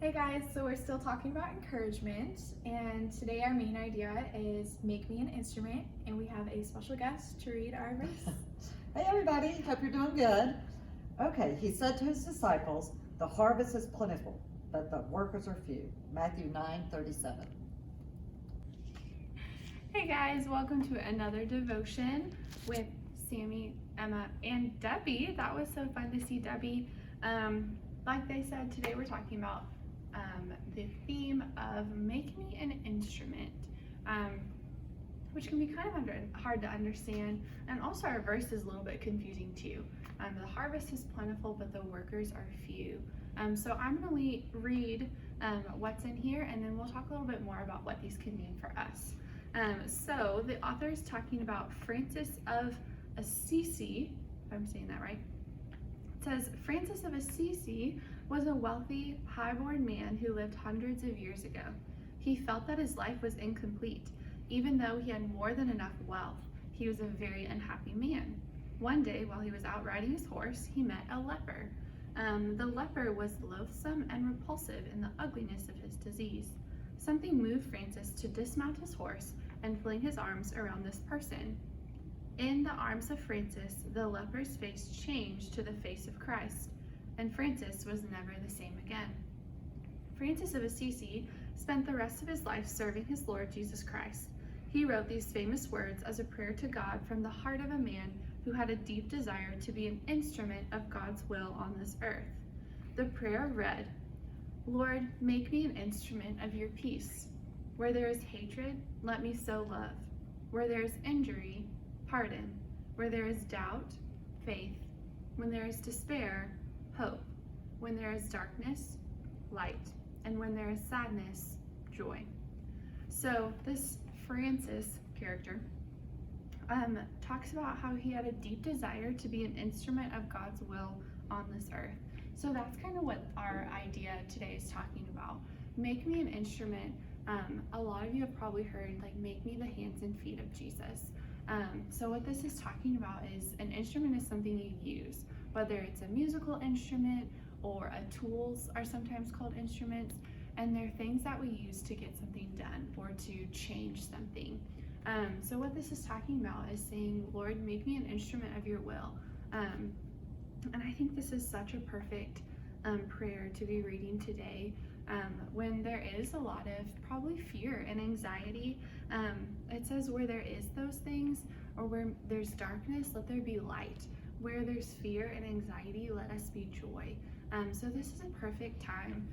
Hey guys, so we're still talking about encouragement, and today our main idea is make me an instrument, and we have a special guest to read our verse. Hey everybody, hope you're doing good. Okay, he said to his disciples, the harvest is plentiful, but the workers are few. Matthew 9:37. Hey guys, welcome to another devotion with Sammy, Emma, and Debbie. That was so fun to see Debbie. Like they said, today we're talking about the theme of make me an instrument, which can be kind of hard to understand, and also our verse is a little bit confusing too. The harvest is plentiful, but the workers are few. So I'm going to read what's in here, and then we'll talk a little bit more about what these can mean for us. So the author is talking about Francis of Assisi, if I'm saying that right. It says, Francis of Assisi was a wealthy, high-born man who lived hundreds of years ago. He felt that his life was incomplete. Even though he had more than enough wealth, he was a very unhappy man. One day, while he was out riding his horse, he met a leper. The leper was loathsome and repulsive in the ugliness of his disease. Something moved Francis to dismount his horse and fling his arms around this person. In the arms of Francis, the leper's face changed to the face of Christ, and Francis was never the same again. Francis of Assisi spent the rest of his life serving his Lord Jesus Christ. He wrote these famous words as a prayer to God from the heart of a man who had a deep desire to be an instrument of God's will on this earth. The prayer read, Lord, make me an instrument of your peace. Where there is hatred, let me sow love. Where there is injury, pardon. Where there is doubt, faith. When there is despair, hope. When there is darkness, light. And when there is sadness, joy. So this Francis character talks about how he had a deep desire to be an instrument of God's will on this earth. So that's kind of what our idea today is talking about. Make me an instrument. A lot of you have probably heard, like, make me the hands and feet of Jesus. So what this is talking about is an instrument is something you use, whether it's a musical instrument or tools are sometimes called instruments, and they're things that we use to get something done or to change something. So what this is talking about is saying, Lord, make me an instrument of your will. And I think this is such a perfect prayer to be reading today. When there is a lot of probably fear and anxiety. It says where there is those things, or where there's darkness, let there be light. Where there's fear and anxiety, let us be joy. So this is a perfect time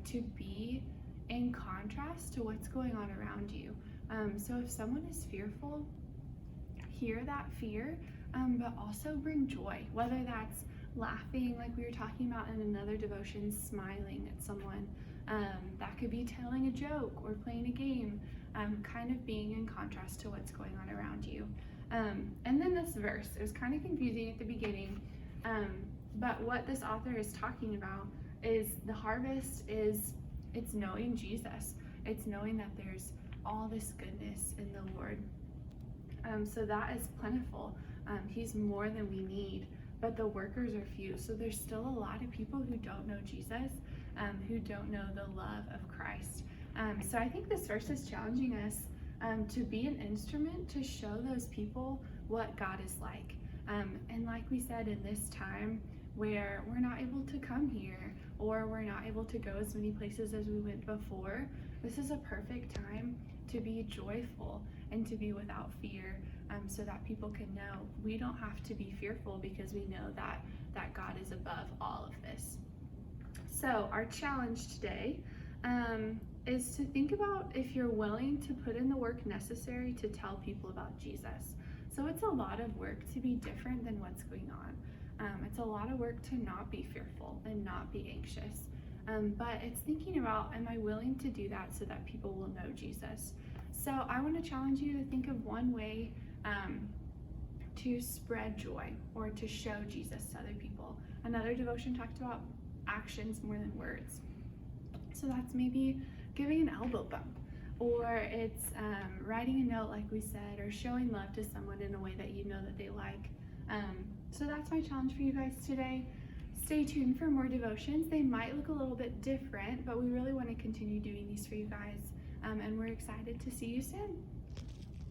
to be in contrast to what's going on around you. So if someone is fearful, hear that fear, but also bring joy, whether that's laughing like we were talking about in another devotion, smiling at someone. That could be telling a joke or playing a game, kind of being in contrast to what's going on around you. And then this verse, it was kind of confusing at the beginning, but what this author is talking about is the harvest it's knowing Jesus. It's knowing that there's all this goodness in the Lord. So that is plentiful. He's more than we need, but the workers are few. So there's still a lot of people who don't know Jesus, who don't know the love of Christ. So I think this verse is challenging us to be an instrument to show those people what God is like. And like we said, in this time where we're not able to come here, or we're not able to go as many places as we went before, this is a perfect time to be joyful and to be without fear, so that people can know we don't have to be fearful because we know that God is above all of this. So our challenge today is to think about if you're willing to put in the work necessary to tell people about Jesus. So it's a lot of work to be different than what's going on. It's a lot of work to not be fearful and not be anxious. But it's thinking about, am I willing to do that so that people will know Jesus? So I want to challenge you to think of one way to spread joy or to show Jesus to other people. Another devotion talked about actions more than words. So that's maybe giving an elbow bump, or it's writing a note like we said, or showing love to someone in a way that you know that they like. So that's my challenge for you guys today. stay tuned for more devotions. They might look a little bit different, but we really want to continue doing these for you guys. And we're excited to see you soon.